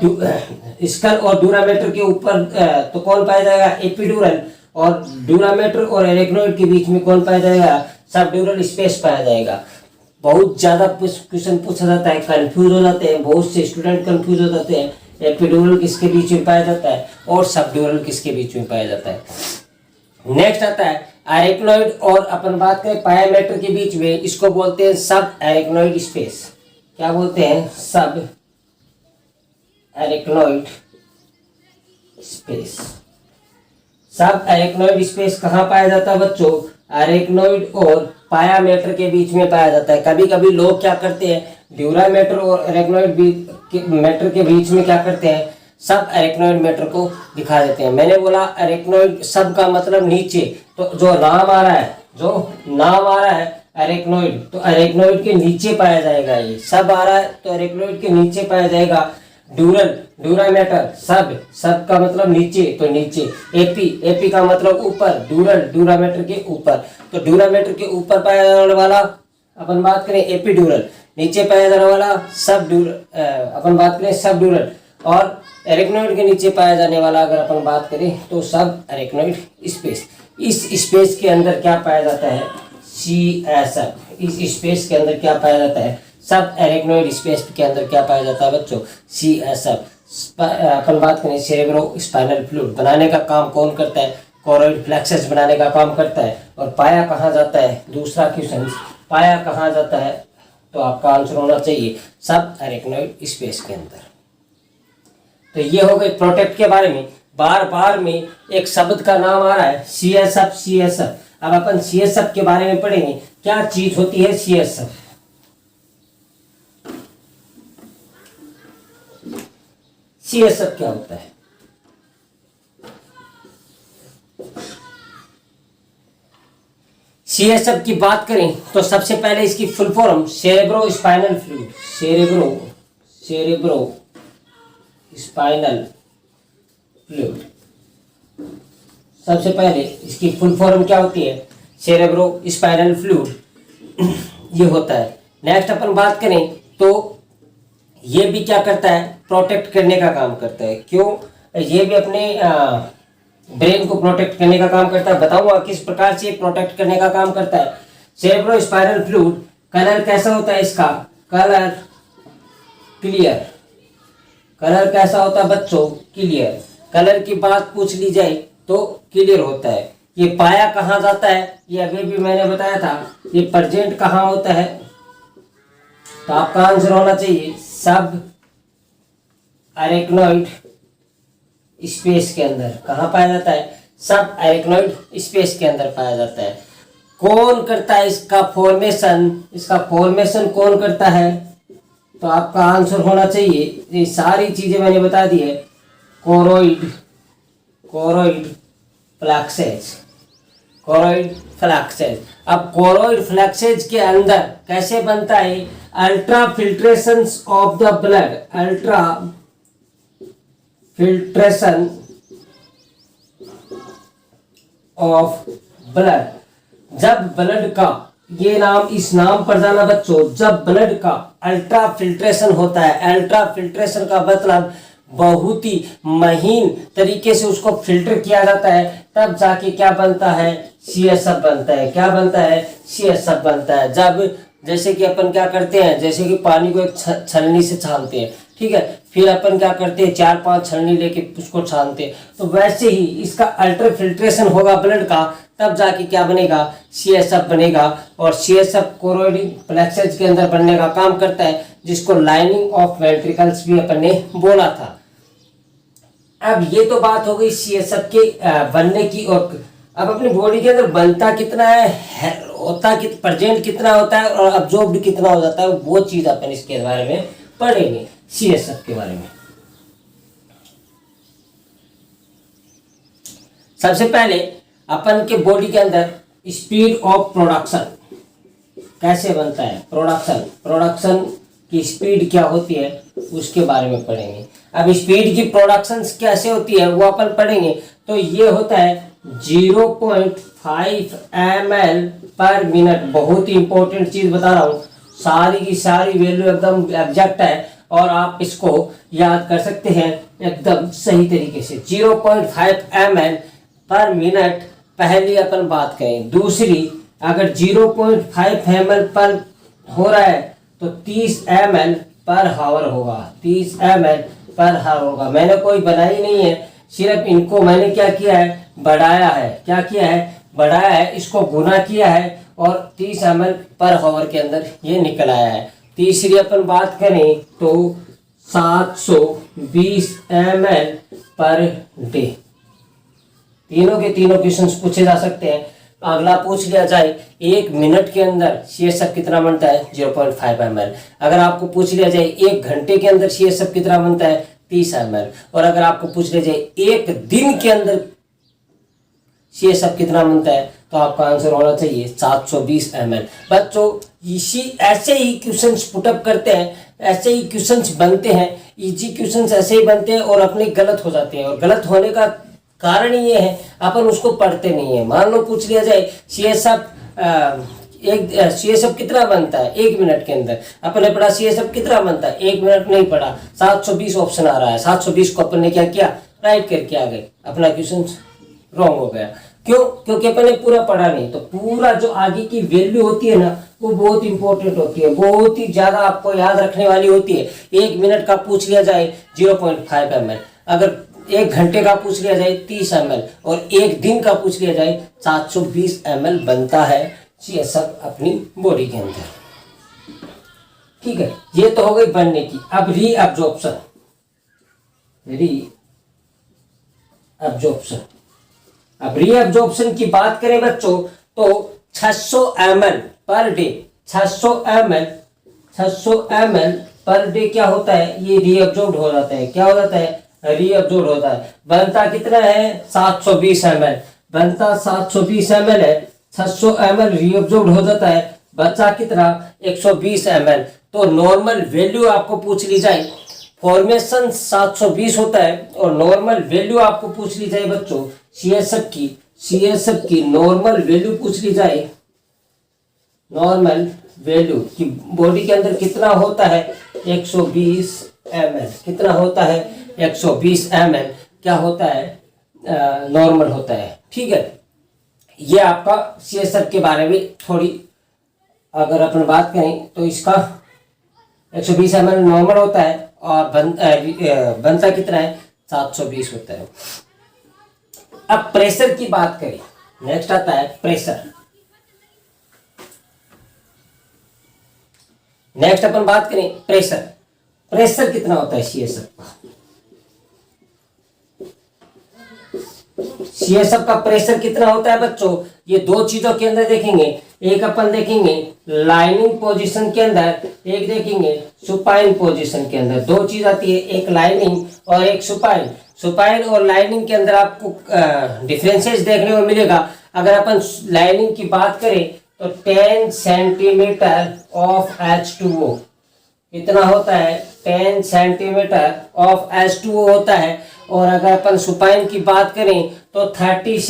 स्कल और ड्यूरा मैटर के ऊपर तो कौन पाया जाएगा? एपिड्यूरल। और ड्यूरा मैटर और एरेक्नोइड के बीच में कौन पाया जाएगा? सब ड्यूरल स्पेस पाया जाएगा। बहुत ज्यादा क्वेश्चन पूछा जाता है, कंफ्यूज हो जाते हैं, बहुत से स्टूडेंट कंफ्यूज हो जाते हैं, एपिड्यूरल किसके बीच में पाया जाता है और सब ड्यूरल किसके बीच में पाया जाता है। नेक्स्ट आता है एरेक्नोइड और अपन बात करें पाया मैटर के बीच में, इसको बोलते हैं सब एरेक्नोइड स्पेस। क्या बोलते हैं? सब एरेक्नोइड स्पेस। सब एरेक्नोइड स्पेस कहाँ पाया जाता है बच्चों? एरेक्नोइड और पाया मैटर के बीच में पाया जाता है। कभी कभी लोग क्या करते हैं, ड्यूरा मैटर और एरेक्नोइड मैटर के बीच में क्या करते हैं, सब एरेक्नोइड मैटर को दिखा देते हैं। मैंने बोला एरेक्नोइड सब का मतलब नीचे, तो जो नाम आ रहा है एरेक्नोइड, तो एरेक्नोइड के नीचे पाया जाएगा। ये सब आ रहा है तो एरेक्नोइड के नीचे पाया जाएगा। ड्यूरा मैटर सब का मतलब नीचे, तो नीचे। एपी का मतलब ऊपर, ड्यूरा मैटर के ऊपर, तो ड्यूरा मैटर के ऊपर पाया जाने वाला अपन बात करें एपिड्यूरल, नीचे पाया जाने वाला अपन बात करें सब ड्यूरल, और एरेक्नोइड के नीचे पाया जाने वाला अगर अपन बात करें तो सब एरेक्नोइड स्पेस। इस स्पेस के अंदर क्या पाया जाता है? CSF। इस स्पेस के अंदर क्या पाया जाता है? सब एरेक्नोइड स्पेस के अंदर क्या पाया जाता है बच्चों? CSF। अपन बात करें सेरेब्रो स्पाइनल फ्लूइड बनाने का काम कौन करता है? कोरोइड फ्लेक्सस बनाने का काम करता है। और पाया कहाँ जाता है? दूसरा क्वेश्चन, पाया कहाँ जाता है? तो आपका आंसर होना चाहिए सब एरेक्नोइड स्पेस के अंदर। तो ये हो गई प्रोटेक्ट के बारे में। बार बार में एक शब्द का नाम आ रहा है CSF CSF। अब अपन CSF के बारे में पढ़ेंगे, क्या चीज होती है CSF। CSF क्या होता है? CSF की बात करें तो सबसे पहले इसकी full form cerebro spinal fluid, cerebro spinal fluid. सबसे पहले इसकी फुल फॉर्म क्या होती है? सेरेब्रो स्पाइनल फ्लूइड ये होता है। नेक्स्ट अपन बात करें तो ये भी क्या करता है? प्रोटेक्ट करने का काम करता है। क्यों? ये भी अपने ब्रेन को प्रोटेक्ट करने का काम करता है। बताऊंगा किस प्रकार से प्रोटेक्ट करने का काम करता है। सेरेब्रो स्पाइनल फ्लूइड कलर कैसा होता है इसका? Colour clear. कलर कैसा होता है बच्चों? क्लियर। कलर की बात पूछ ली जाए तो क्लियर होता है। ये पाया कहाँ जाता है? ये अभी भी मैंने बताया था। ये प्रेजेंट कहाँ होता है? तो आपका आंसर होना चाहिए सब एरेक्नोइड स्पेस के अंदर। कहाँ पाया जाता है? सब एरेक्नोइड स्पेस के अंदर पाया जाता है। कौन करता है इसका फॉर्मेशन? इसका फॉर्मेशन कौन करता है? तो आपका आंसर होना चाहिए, ये सारी चीजें मैंने बता दी है, कोरोइड फ्लैक्सेज। कोरोइड फ्लैक्सेज। अब कोरोइड फ्लैक्सेज के अंदर कैसे बनता है? Ultra filtration of the blood, ultra filtration of blood. जब ब्लड का, ये नाम इस नाम पर जाना बच्चों, जब ब्लड का अल्ट्रा फिल्ट्रेशन होता है, अल्ट्रा फिल्ट्रेशन का मतलब बहुत ही महीन तरीके से उसको फिल्टर किया जाता है, तब जाके क्या बनता है? CSF बनता है। क्या बनता है? CSF बनता है। जब जैसे कि अपन क्या करते हैं, जैसे कि पानी को एक छलनी से छानते हैं, ठीक है, फिर अपन क्या करते हैं 4-5 छलनी लेके उसको छानते हैं, तो वैसे ही इसका अल्ट्रा फिल्ट्रेशन होगा ब्लड का, तब जाके क्या बनेगा? CSF बनेगा। और CSF कोरोइड फ्लैक्सेज के अंदर बनने का काम करता है, जिसको लाइनिंग ऑफ वेंट्रिकल्स भी अपन ने बोला था। अब ये तो बात हो गई CSF के बनने की। और अब अपनी बॉडी के अंदर बनता कितना है, होता कि प्रेजेंट कितना होता है और अब्जॉर्ब्ड कितना हो जाता है, वो चीज अपन इसके बारे में पढ़ेंगे, CSF के बारे में। सबसे पहले अपन के बॉडी के अंदर स्पीड ऑफ प्रोडक्शन कैसे बनता है? प्रोडक्शन की स्पीड क्या होती है उसके बारे में पढ़ेंगे। अब स्पीड की प्रोडक्शन कैसे होती है वो अपन पढ़ेंगे। तो ये होता है 0.5 ml पर मिनट। बहुत ही इंपॉर्टेंट चीज बता रहा हूँ, सारी की सारी वैल्यू एकदम एग्जैक्ट है और आप इसको याद कर सकते हैं एकदम सही तरीके से। 0.5 ml पर मिनट पहली अपन बात करें। दूसरी, अगर 0.5 ml पर हो रहा है तो 30 ml पर हावर होगा, 30 ml पर हावर होगा। मैंने कोई बनाई नहीं है, सिर्फ इनको मैंने क्या किया है? बढ़ाया है। क्या किया है? बढ़ाया है, इसको गुना किया है और 30 ml पर हावर के अंदर ये निकल आया है। तीसरी अपन बात करें तो 720 ml पर डे। तीनों के तीनों क्वेश्चन पूछे जा सकते हैं। अगला पूछ लिया जाए 1 मिनट के अंदर CSF कितना बनता है? 0.5 ml। अगर आपको पूछ लिया जाए 1 घंटे के अंदर CSF कितना बनता है? 30 ml। और अगर आपको पूछ लिया जाए 1 दिन के अंदर CSF कितना बनता है, तो आपका आंसर होना चाहिए 720 ml। बच्चों इसी ऐसे ही क्वेश्चंस पुटअप करते हैं, ऐसे ही क्वेश्चंस बनते हैं, इजी क्वेश्चंस ऐसे ही बनते हैं और अपने गलत हो जाते हैं। और गलत होने का कारण ये है अपन उसको पढ़ते नहीं है। मान लो पूछ लिया जाए CSF कितना बनता है 1 मिनट के अंदर, अपन ने पढ़ा CSF कितना बनता है, 1 मिनट नहीं पढ़ा, 720 ऑप्शन आ रहा है, 720 को अपन ने क्या किया? राइट करके आ गए, अपना क्वेश्चन रॉन्ग हो गया। क्यों? क्योंकि अपन ने पूरा पढ़ा नहीं, तो पूरा जो आगे की वैल्यू होती है ना वो बहुत इंपॉर्टेंट होती है, बहुत ही ज्यादा आपको याद रखने वाली होती है। 1 मिनट का पूछ लिया जाए 0.5 ml, अगर 1 घंटे का पूछ लिया जाए 30 ml, और 1 दिन का पूछ लिया जाए 720 ml बनता है ये सब अपनी बॉडी के अंदर। ठीक है, ये तो हो गई बनने की। अब रीअब्जॉर्प्शन, अब रीअब्जॉर्प्शन की बात करें बच्चों तो 600 ml per day, 600 ml per day क्या होता है, ये रीअब्जॉर्ब हो जाता है। क्या हो जाता है? रीअब्जॉर्ब होता है। बनता कितना है? 720 ml, बनता 720 ml है। 600 ml रीअब्जॉर्ब हो जाता है, बचा कितना? 120 ml। तो नॉर्मल वैल्यू आपको पूछ ली जाए, फॉर्मेशन 720 होता है, और नॉर्मल वैल्यू आपको पूछ ली जाए बच्चों सीएसएफ की नॉर्मल वैल्यू पूछ ली जाए, नॉर्मल वैल्यू कि बॉडी के अंदर कितना होता है? 120 ml। कितना होता है? 120 ml क्या होता है? नॉर्मल होता है। ठीक है, ये आपका सीएसएफ के बारे में थोड़ी अगर अपन बात करें तो इसका 120 ml नॉर्मल होता है, और बनता कितना है? 720 होता है। अब प्रेशर की बात करें, नेक्स्ट आता है प्रेशर। नेक्स्ट अपन बात करें प्रेशर कितना होता है सीएसएफ का? सीएसएफ का प्रेशर कितना होता है बच्चों? ये दो चीजों के अंदर देखेंगे, एक अपन देखेंगे लाइनिंग पोजीशन के अंदर, एक देखेंगे सुपाइन पोजीशन के अंदर। दो चीज आती है, एक लाइनिंग और एक सुपाइन। सुपाइन और लाइनिंग के अंदर आपको डिफरेंसेस देखने को मिलेगा। अगर अपन लाइनिंग की बात करें तो 10 सेंटीमीटर ऑफ H2O कितना होता है? 10 सेंटीमीटर ऑफ H2O होता है। और अगर अपन सुपाइन की बात करें तो 30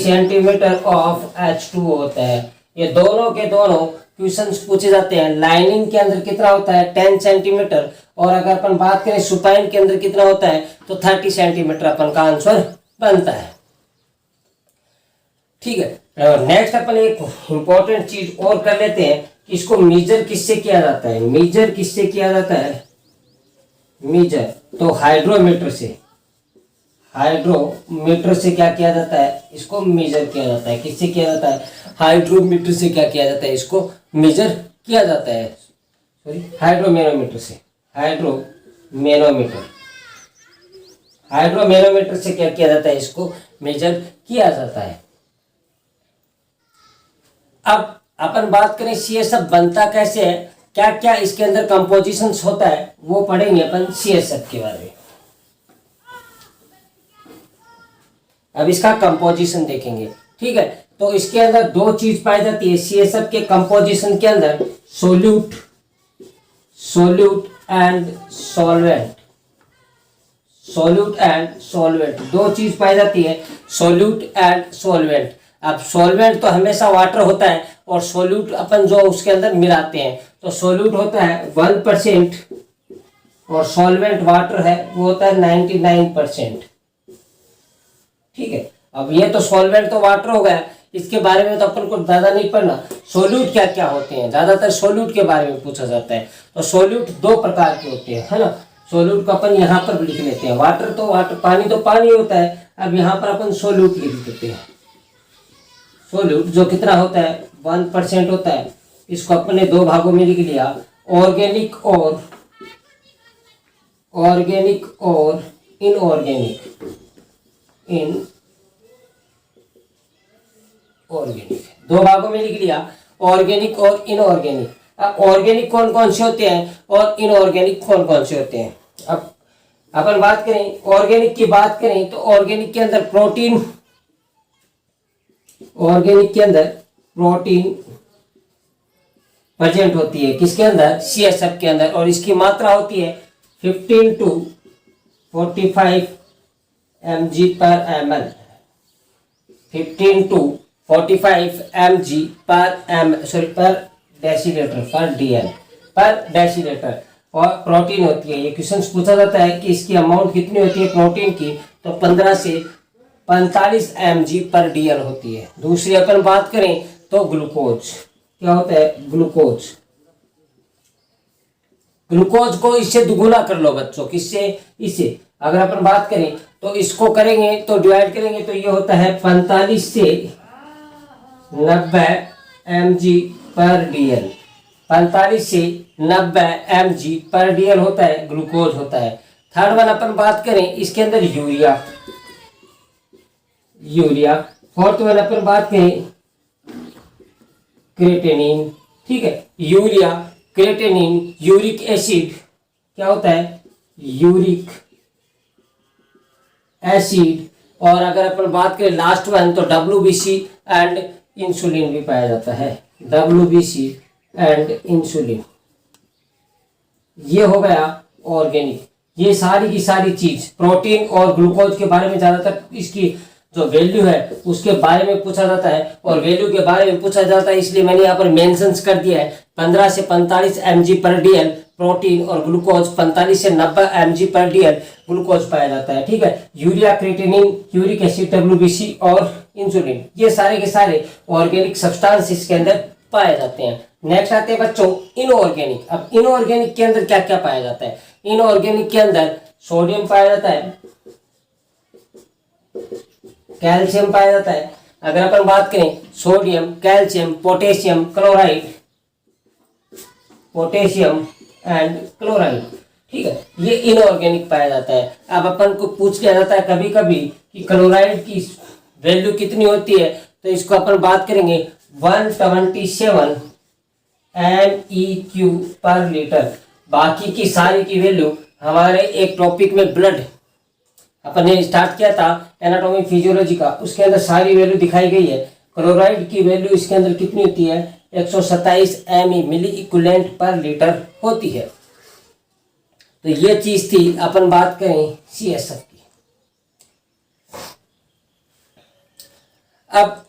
सेंटीमीटर ऑफ H2O होता है। ये दोनों के दोनों क्वेश्चंस पूछे जाते हैं। लाइनिंग के अंदर कितना होता है? 10 सेंटीमीटर, और अगर अपन बात करें सुपाइन के अंदर कितना होता है तो 30 सेंटीमीटर अपन का आंसर बनता है। ठीक है, नेक्स्ट अपन एक इंपॉर्टेंट चीज और कर लेते हैं कि इसको मेजर किससे किया जाता है? मेजर किससे किया जाता है? मेजर तो हाइड्रोमीटर से क्या किया जाता है? इसको मेजर किया जाता है। किससे किया जाता है? हाइड्रोमीटर से क्या किया जाता है? इसको मेजर किया जाता है, सॉरी हाइड्रोमेनोमीटर से। हाइड्रोमेनोमीटर से क्या किया जाता है? इसको मेजर किया जाता है। अब अपन बात करें सीएसएफ बनता कैसे है, क्या क्या इसके अंदर कंपोजिशन होता है, वो पढ़ेंगे अपन सीएसएफ के बारे में। अब इसका कंपोजिशन देखेंगे। ठीक है, तो इसके अंदर दो चीज पाई जाती है सीएसएफ के कंपोजिशन के अंदर, सोल्यूट एंड सॉल्वेंट। दो चीज पाई जाती है, सोल्यूट एंड सॉल्वेंट। अब सॉल्वेंट तो हमेशा वाटर होता है, और सोल्यूट अपन जो उसके अंदर मिलाते हैं, तो सोल्यूट होता है 1% और सॉल्वेंट वाटर है वो होता है 99%। ठीक है, अब ये तो सॉल्वेंट तो वाटर हो गया, इसके बारे में तो अपन को ज्यादा नहीं पढ़ना। सोल्यूट क्या क्या होते हैं, ज्यादातर सोल्यूट के बारे में पूछा जाता है। तो सोल्यूट दो प्रकार के होते हैं, है ना। सोल्यूट को अपन यहाँ पर लिख लेते हैं, वाटर तो वाटर, पानी तो पानी होता है। अब यहाँ पर अपन सोल्यूट लिख देते हैं। सोल्यूट जो कितना होता है? 1% होता है। इसको अपने दो भागों में लिख लिया, ऑर्गेनिक और इनऑर्गेनिक। दो भागों में लिख लिया, ऑर्गेनिक और इनऑर्गेनिक। अब ऑर्गेनिक कौन कौन से होते हैं और इनऑर्गेनिक कौन कौन से होते हैं? अब अपन बात करें ऑर्गेनिक की बात करें तो ऑर्गेनिक के अंदर प्रोटीन प्रेजेंट होती है। किसके अंदर? सीएसएफ के अंदर। और इसकी मात्रा होती है 15 to 45 mg per ml। 15 to 45 mg पर डेसीलीटर और प्रोटीन होती है। ये क्वेश्चन पूछा जाता है कि इसकी अमाउंट कितनी होती है प्रोटीन की, तो 15 से 45 mg/dl होती है। दूसरी अपन बात करें तो ग्लूकोज, क्या होता है ग्लूकोज, ग्लूकोज को इससे दुगुना कर लो बच्चों, किससे, इससे। अगर अपन बात करें तो इसको करेंगे तो डिवाइड करेंगे तो ये होता है 45 से 90 mg/dl, 45 से 90 mg/dl होता है ग्लूकोज होता है। थर्ड वन अपन बात करें इसके अंदर यूरिया, यूरिया। फोर्थ वन अपन बात करें क्रेटेनिन, ठीक है, यूरिया, क्रेटेनिन, यूरिक एसिड, क्या होता है यूरिक एसिड। और अगर अपन बात करें लास्ट वन तो WBC एंड इंसुलिन भी पाया जाता है, WBC एंड इंसुलिन। ये हो गया ऑर्गेनिक। ये सारी की सारी चीज प्रोटीन और ग्लूकोज के बारे में ज्यादातर इसकी जो वैल्यू है उसके बारे में पूछा जाता है, और वैल्यू के बारे में पूछा जाता है इसलिए मैंने यहाँ पर मेंशंस कर दिया है। 15 से 45 mg/dl प्रोटीन और ग्लूकोज, 45 से 90 mg/dl ग्लूकोज पाया जाता है, ठीक है। Urea, creatinine, uric acid, WBC और इंसुलिन, ये सारे के सारे ऑर्गेनिक सब्सटेंस इसके अंदर पाए जाते हैं। नेक्स्ट आते हैं बच्चों इनऑर्गेनिक। अब इनऑर्गेनिक के अंदर क्या क्या पाया जाता है? इनऑर्गेनिक के अंदर सोडियम पाया जाता है, कैल्शियम पाया जाता है। अगर अपन बात करें sodium, calcium, potassium, chloride, potassium and chloride, ठीक है, ये इनऑर्गेनिक पाया जाता है। अब अपन को पूछ लिया जाता है कभी कभी कि क्लोराइड की वैल्यू कितनी होती है, तो इसको अपन बात करेंगे 127 MEQ/लीटर। बाकी की सारी की वैल्यू हमारे एक टॉपिक में ब्लड अपन ने स्टार्ट किया था एनाटॉमी फिजियोलॉजी का, उसके अंदर सारी वैल्यू दिखाई गई है। क्लोराइड की वैल्यू इसके अंदर कितनी होती है 127 ME मिली इक्विवेलेंट पर लीटर होती है। तो ये चीज थी। अपन बात करें CSF की। अब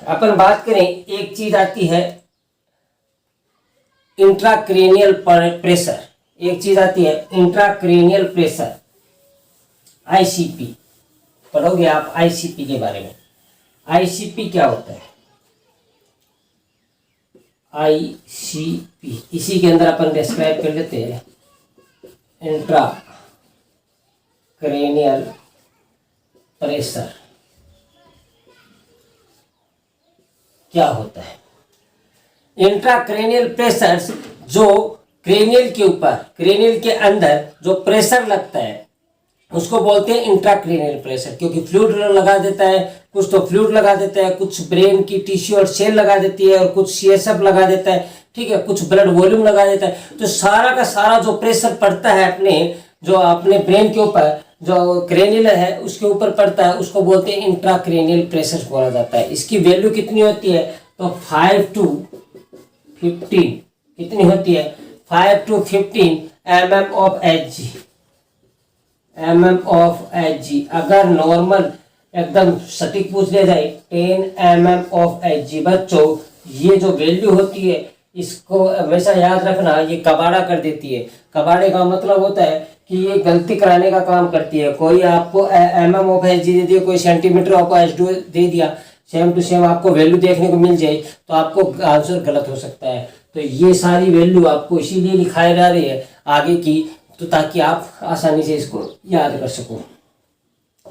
अपन बात करें एक चीज आती है इंट्राक्रेनियल प्रेशर, एक चीज आती है इंट्राक्रेनियल प्रेशर, ICP। पढ़ोगे आप ICP के बारे में। ICP क्या होता है? ICP इसी के अंदर अपन डिस्क्राइब कर लेते हैं। इंट्राक्रेनियल प्रेशर क्या होता है? इंट्राक्रेनियल प्रेशर जो क्रेनियल के ऊपर, क्रेनियल के अंदर जो प्रेशर लगता है उसको बोलते हैं इंट्राक्रेनियल प्रेशर, क्योंकि फ्लूइड लगा देता है, कुछ तो फ्लूइड लगा देता है, कुछ ब्रेन की टिश्यू और सेल लगा देती है, और कुछ CSF लगा देता है, ठीक है, कुछ ब्लड वॉल्यूम लगा देता है। तो सारा का सारा जो प्रेशर पड़ता है अपने ब्रेन के ऊपर, जो क्रेनियल है उसके ऊपर पड़ता है, उसको बोलते हैं इंट्राक्रेनियल प्रेशर बोला जाता है। इसकी वैल्यू कितनी होती है? तो 5 to 15 कितनी होती है? 5 to 15 mm/Hg। अगर नॉर्मल एकदम सटीक पूछ लिया जाए 10 mm/Hg। बच्चों ये जो वैल्यू होती है इसको हमेशा याद रखना, ये कबाड़ा कर देती है। कबाड़े का मतलब होता है कि ये गलती कराने का काम करती है। कोई आपको mm/Hg दे दिया, कोई सेंटीमीटर आपको H2 दे दिया, सेम टू सेम आपको वैल्यू देखने को मिल जाए तो आपको आंसर गलत हो सकता है। तो ये सारी वैल्यू आपको इसीलिए लिखाई जा रही है आगे की, तो ताकि आप आसानी से इसको याद कर सको।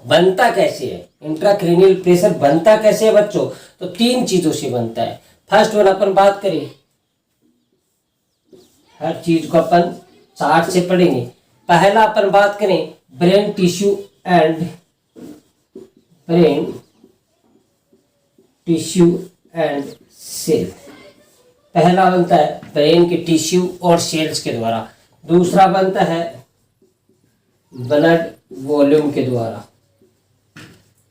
बनता कैसे है इंट्राक्रेनियल प्रेशर? बनता कैसे है बच्चों? तो 3 चीजों से बनता है। फर्स्ट वन अपन बात करें, हर चीज को अपन चार्ट से पढ़ेंगे। पहला अपन बात करें ब्रेन टिश्यू एंड सेल। पहला बनता है ब्रेन के टिश्यू और सेल्स के द्वारा, दूसरा बनता है ब्लड वॉल्यूम के द्वारा,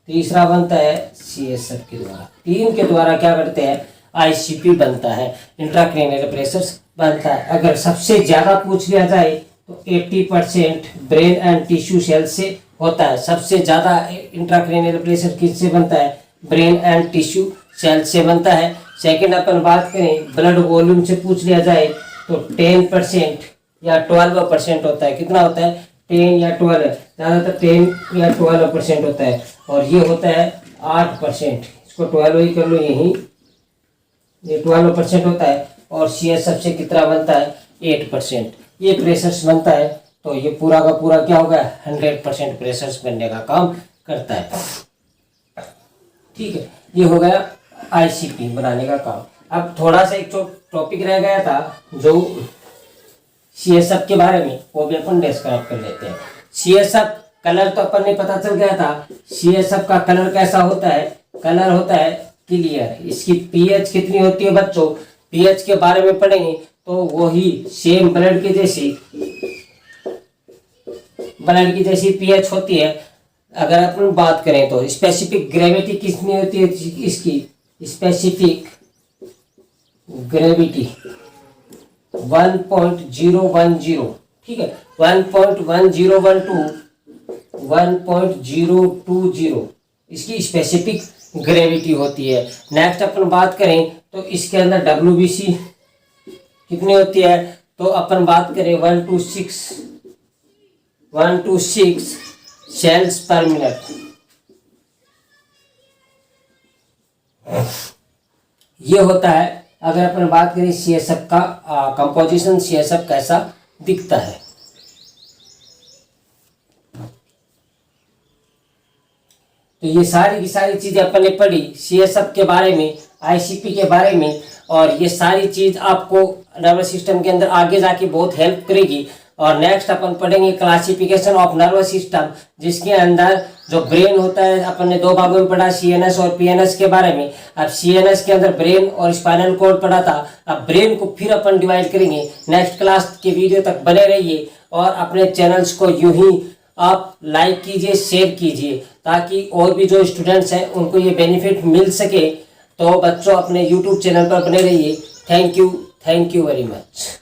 तीसरा बनता है CSF के द्वारा। 3 के द्वारा क्या करते हैं? ICP बनता है, इंट्राक्रेनियल प्रेशर बनता है। अगर सबसे ज्यादा पूछ लिया जाए तो 80% ब्रेन एंड टिश्यू सेल से होता है। सबसे ज्यादा इंट्राक्रेनियल प्रेशर किससे बनता है? ब्रेन एंड टिश्यू सेल से बनता है। सेकंड अपन बात करें ब्लड वॉल्यूम से पूछ लिया जाए तो 10% या 12% होता है। कितना होता है? 10 या 12, ज़्यादातर 10 या 12% होता है, और ये होता है 8%। इसको 12 ही कर लो, यहीं ये 12% होता है, और CSF से कितना बनता है 8%। ये प्रेशर्स बनता है, तो ये पूरा का पूरा क्या होगा 100% प्रेशर्स बनने का काम करता है। ठीक है, ये हो गया ICP बनाने का काम। अब थोड़ा सा एक टॉपिक रह गया था जो CSF के बारे में, वो भी अपन डिस्क्राइब कर लेते हैं। CSF कलर तो अपन ने पता चल गया था। CSF का कलर कैसा होता है, कलर होता है क्लियर। इसकी pH कितनी होती है बच्चों, pH के बारे में पढ़ेंगे तो वही सेम ब्लड की जैसी pH होती है। अगर अपन बात करें तो स्पेसिफिक ग्रेविटी कितनी होती है इसकी, स्पेसिफिक ग्रेविटी 1.010, ठीक है, 1.1012 1.020 इसकी स्पेसिफिक ग्रेविटी होती है। नेक्स्ट अपन बात करें तो इसके अंदर WBC कितनी होती है, तो अपन बात करें 126 सेल्स पर मिनट। ये होता है अगर अपन बात करें CSF का कंपोजिशन, CSF कैसा दिखता है। तो ये सारी की सारी चीजें अपन ने पढ़ी CSF के बारे में, ICP के बारे में, और ये सारी चीज आपको नर्वस सिस्टम के अंदर आगे जाके बहुत हेल्प करेगी। और नेक्स्ट अपन पढ़ेंगे क्लासिफिकेशन ऑफ नर्वस सिस्टम, जिसके अंदर जो ब्रेन होता है अपन ने दो भागों में पढ़ा, CNS और PNS के बारे में। अब CNS के अंदर ब्रेन और स्पाइनल कॉर्ड पढ़ा था, अब ब्रेन को फिर अपन डिवाइड करेंगे। नेक्स्ट क्लास के वीडियो तक बने रहिए और अपने चैनल्स को यूं ही आप लाइक कीजिए, शेयर कीजिए, ताकि और भी जो स्टूडेंट्स हैं उनको ये बेनिफिट मिल सके। तो बच्चों अपने YouTube चैनल पर बने रहिए। Thank you very much.